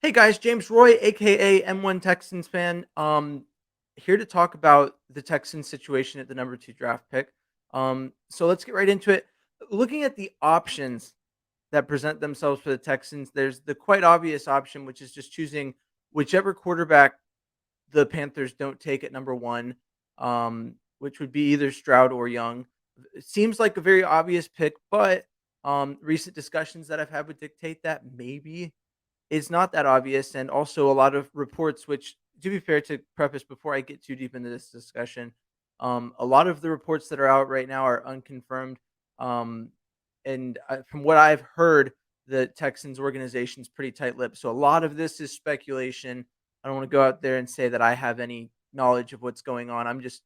Hey guys, James Roy, aka M1 Texans fan. Here to talk about the Texans situation at the number two draft pick. So let's get right into it. Looking at the options that present themselves for the Texans, there's the quite obvious option, which is just choosing whichever quarterback the Panthers don't take at number one, which would be either Stroud or Young. It seems like a very obvious pick, but recent discussions that I've had would dictate that maybe it's not that obvious, and also a lot of reports, which, to be fair, to preface before I get too deep into this discussion, a lot of the reports that are out right now are unconfirmed. Um, and from what I've heard, the Texans organization's pretty tight-lipped. So a lot of this is speculation. I don't want to go out there and say that I have any knowledge of what's going on. I'm just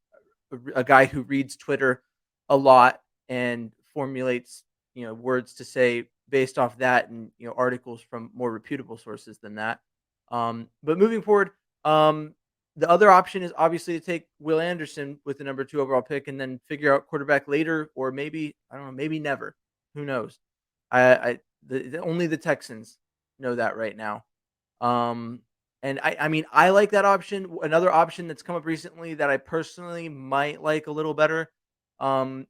a guy who reads Twitter a lot and formulates, words to say based off that, and articles from more reputable sources than that. But moving forward, the other option is obviously to take Will Anderson with the number two overall pick, and then figure out quarterback later, or maybe I don't know, maybe never. Who knows? Only the Texans know that right now. Um, and I mean, I like that option. Another option that's come up recently that I personally might like a little better,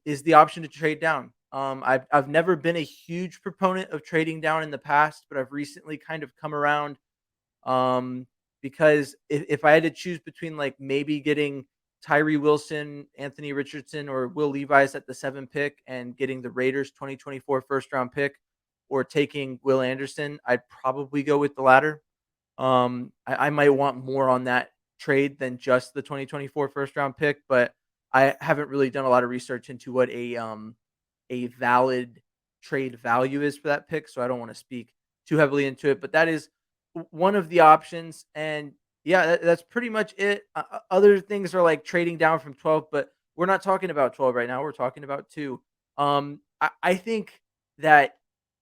is the option to trade down. I've never been a huge proponent of trading down in the past, but I've recently kind of come around. Um, because if I had to choose between, like, maybe getting Tyree Wilson, Anthony Richardson, or Will Levis at the 7 pick, and getting the Raiders 2024 first round pick, or taking Will Anderson, I'd probably go with the latter. I might want more on that trade than just the 2024 first round pick, but I haven't really done a lot of research into what a valid trade value is for that pick, so I don't want to speak too heavily into it. But that is one of the options, and yeah, that's pretty much it. Other things are like trading down from 12, but we're not talking about 12 right now. We're talking about two. I think that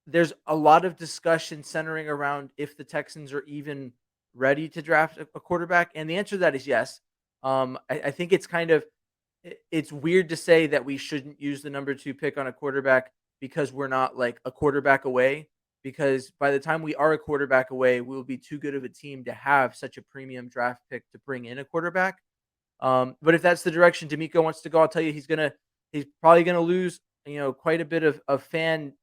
there's a lot of discussion centering around if the Texans are even ready to draft a quarterback, and the answer to that is yes. I think it's kind of it's weird to say that we shouldn't use the number two pick on a quarterback because we're not like a quarterback away. Because by the time we are a quarterback away, we will be too good of a team to have such a premium draft pick to bring in a quarterback. But if that's the direction D'Amico wants to go, I'll tell you he's probably gonna lose, quite a bit of fan,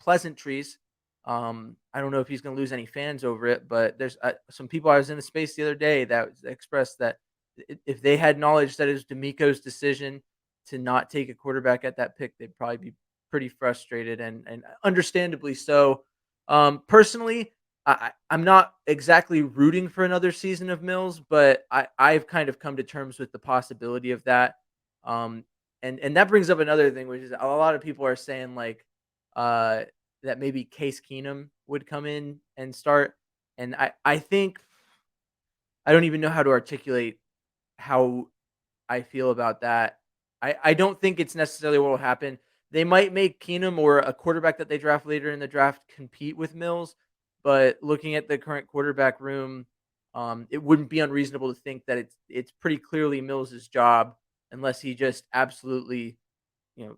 pleasantries. I don't know if he's gonna lose any fans over it, but there's some people I was in the space the other day that expressed that if they had knowledge that it was D'Amico's decision to not take a quarterback at that pick, they'd probably be pretty frustrated, and understandably so. Personally, I'm not exactly rooting for another season of Mills, but I've kind of come to terms with the possibility of that. Um, and that brings up another thing, which is a lot of people are saying, like, uh, that maybe Case Keenum would come in and start, and I think I don't even know how to articulate how I feel about that. I don't think it's necessarily what will happen. They might make Keenum or a quarterback that they draft later in the draft compete with Mills, but looking at the current quarterback room, it wouldn't be unreasonable to think that it's pretty clearly Mills's job, unless he just absolutely, you know,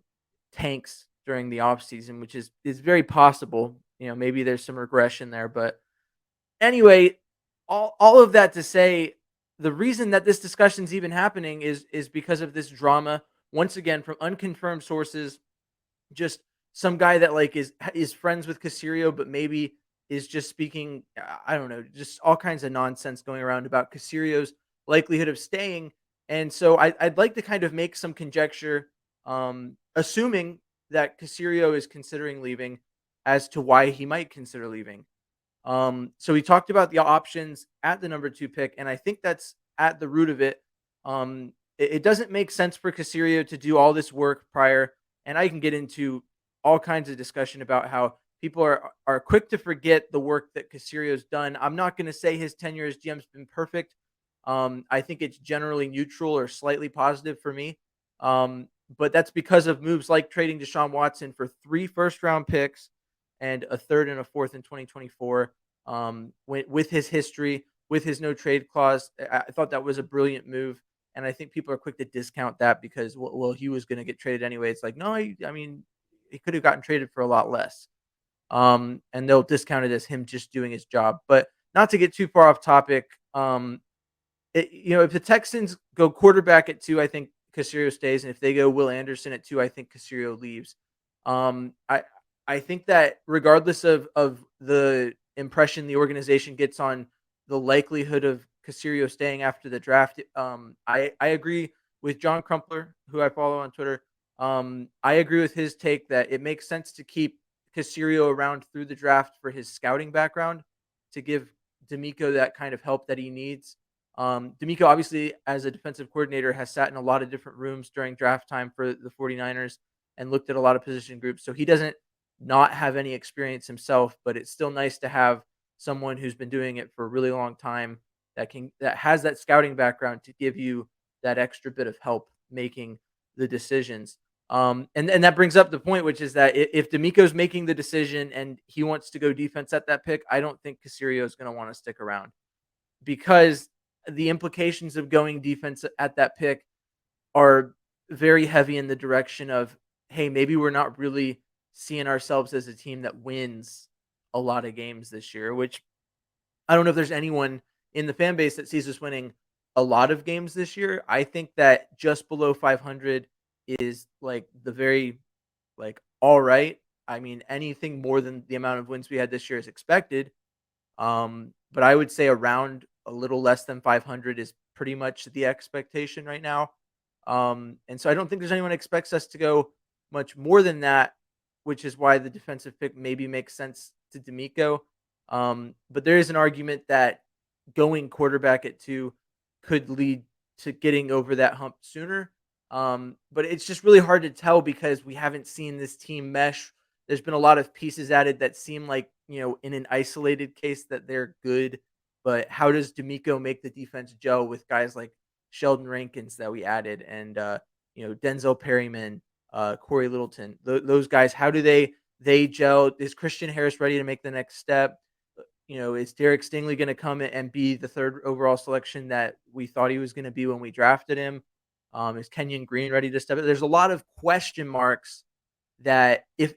tanks during the offseason, which is very possible. Maybe there's some regression there, but anyway, all of that to say, the reason that this discussion's even happening is because of this drama. Once again, from unconfirmed sources, just some guy that, like, is friends with Caserio, but maybe is just speaking. I don't know, just all kinds of nonsense going around about Caserio's likelihood of staying. And so I'd like to kind of make some conjecture, assuming that Caserio is considering leaving, as to why he might consider leaving. So we talked about the options at the number two pick, and I think that's at the root of it. It doesn't make sense for Caserio to do all this work prior, and I can get into all kinds of discussion about how people are quick to forget the work that Caserio's done. I'm not going to say his tenure as GM's been perfect. I think it's generally neutral or slightly positive for me. But that's because of moves like trading Deshaun Watson for 3 first-round picks and a third and a fourth in 2024. With his history, with his no trade clause, I thought that was a brilliant move. And I think people are quick to discount that because, well, he was going to get traded anyway. It's like, no, I mean, he could have gotten traded for a lot less. And they'll discount it as him just doing his job. But not to get too far off topic, if the Texans go quarterback at 2, I think Caserio stays, and if they go Will Anderson at 2, I think Caserio leaves. Um, I I think that regardless of the impression the organization gets on the likelihood of Caserio staying after the draft, I agree with John Crumpler, who I follow on Twitter. I agree with his take that it makes sense to keep Caserio around through the draft for his scouting background to give D'Amico that kind of help that he needs. D'Amico, obviously, as a defensive coordinator, has sat in a lot of different rooms during draft time for the 49ers and looked at a lot of position groups. So he doesn't not have any experience himself, but it's still nice to have someone who's been doing it for a really long time that has that scouting background to give you that extra bit of help making the decisions. And that brings up the point, which is that if D'Amico's making the decision and he wants to go defense at that pick, I don't think Caserio is going to want to stick around because the implications of going defense at that pick are very heavy in the direction of, hey, maybe we're not really seeing ourselves as a team that wins a lot of games this year, which I don't know if there's anyone in the fan base that sees us winning a lot of games this year. I think that just below 500 is like the very like all right. I mean, anything more than the amount of wins we had this year is expected. But I would say around a little less than 500 is pretty much the expectation right now. And so I don't think there's anyone expects us to go much more than that, which is why the defensive pick maybe makes sense to D'Amico. But there is an argument that going quarterback at 2 could lead to getting over that hump sooner. But it's just really hard to tell because we haven't seen this team mesh. There's been a lot of pieces added that seem like, in an isolated case that they're good, but how does D'Amico make the defense gel with guys like Sheldon Rankins that we added and Denzel Perryman, Corey Littleton, those guys? How do they gel? Is Christian Harris ready to make the next step? Is Derek Stingley going to come in and be the third overall selection that we thought he was going to be when we drafted him? Is Kenyon Green ready to step in? There's a lot of question marks that if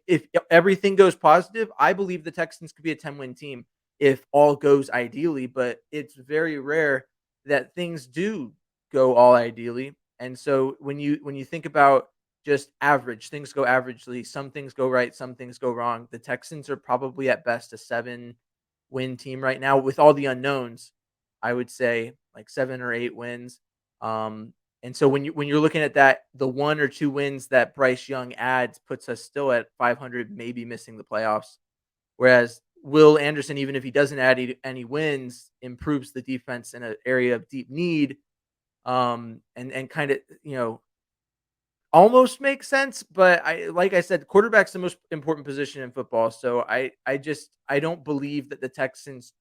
everything goes positive, I believe the Texans could be a 10-win team if all goes ideally, but it's very rare that things do go all ideally. And so when you think about just average, things go averagely, some things go right, some things go wrong. The Texans are probably at best a 7-win team right now with all the unknowns. I would say like 7 or 8 wins. Um, and so when you're looking at that, the 1 or 2 wins that Bryce Young adds puts us still at 500, maybe missing the playoffs. Whereas Will Anderson, even if he doesn't add any wins, improves the defense in an area of deep need. And kind of almost makes sense, but like I said, quarterback's the most important position in football. So I don't believe that the Texans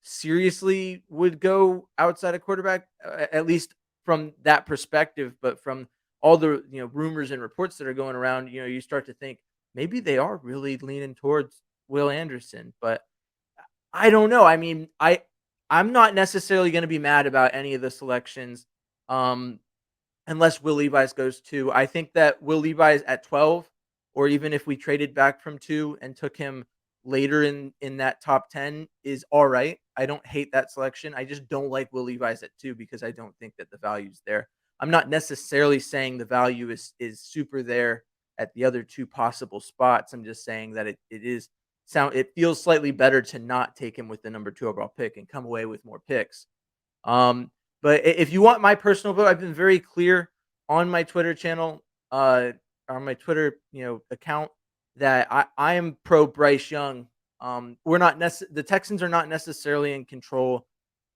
seriously would go outside of quarterback, at least from that perspective. But from all the rumors and reports that are going around, you start to think maybe they are really leaning towards Will Anderson. But I don't know. I mean, I'm not necessarily going to be mad about any of the selections, unless Will Levis goes 2. I think that Will Levis at 12, or even if we traded back from 2 and took him later in that top 10 is all right. I don't hate that selection. I just don't like Will Levis at 2 because I don't think that the value's there. I'm not necessarily saying the value is super there at the other 2 possible spots. I'm just saying that it feels slightly better to not take him with the number 2 overall pick and come away with more picks. Um, but if you want my personal vote, I've been very clear on my Twitter channel, on my Twitter, account that I am pro Bryce Young. The Texans are not necessarily in control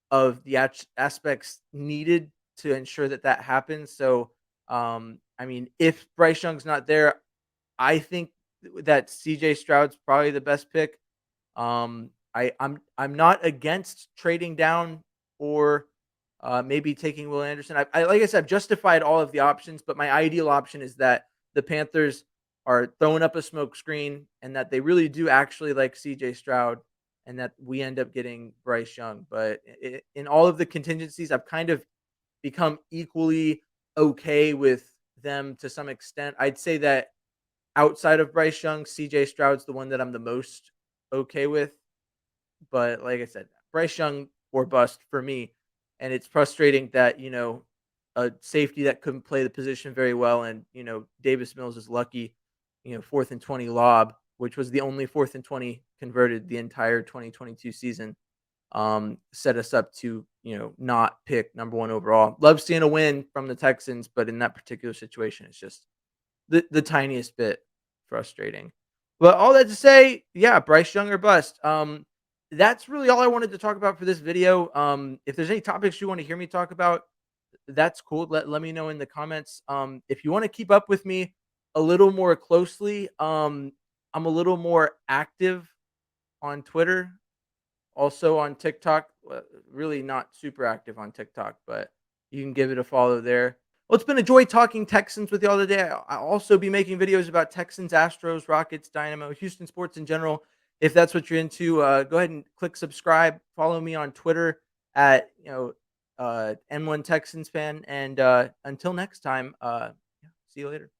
of the aspects needed to ensure that happens. So, I mean, if Bryce Young's not there, I think that CJ Stroud's probably the best pick. I'm not against trading down or maybe taking Will Anderson. I like I said, I've justified all of the options, but my ideal option is that the Panthers are throwing up a smoke screen and that they really do actually like CJ Stroud and that we end up getting Bryce Young. But in all of the contingencies, I've kind of become equally okay with them to some extent. I'd say that outside of Bryce Young, CJ Stroud's the one that I'm the most okay with. But like I said, Bryce Young or bust for me, and it's frustrating that a safety that couldn't play the position very well, and Davis Mills is lucky, 4th and 20 lob, which was the only 4th and 20 converted the entire 2022 season, set us up to, not pick number one overall. Love seeing a win from the Texans, but in that particular situation, it's just the tiniest bit frustrating. But all that to say, yeah, Bryce Young or bust. That's really all I wanted to talk about for this video. If there's any topics you want to hear me talk about, that's cool. Let me know in the comments. If you want to keep up with me a little more closely, I'm a little more active on Twitter, also on TikTok. Really not super active on TikTok, but you can give it a follow there. Well, it's been a joy talking Texans with y'all today. I'll also be making videos about Texans, Astros, Rockets, Dynamo, Houston sports in general. If that's what you're into, go ahead and click subscribe. Follow me on Twitter at N1 Texans fan. And until next time, see you later.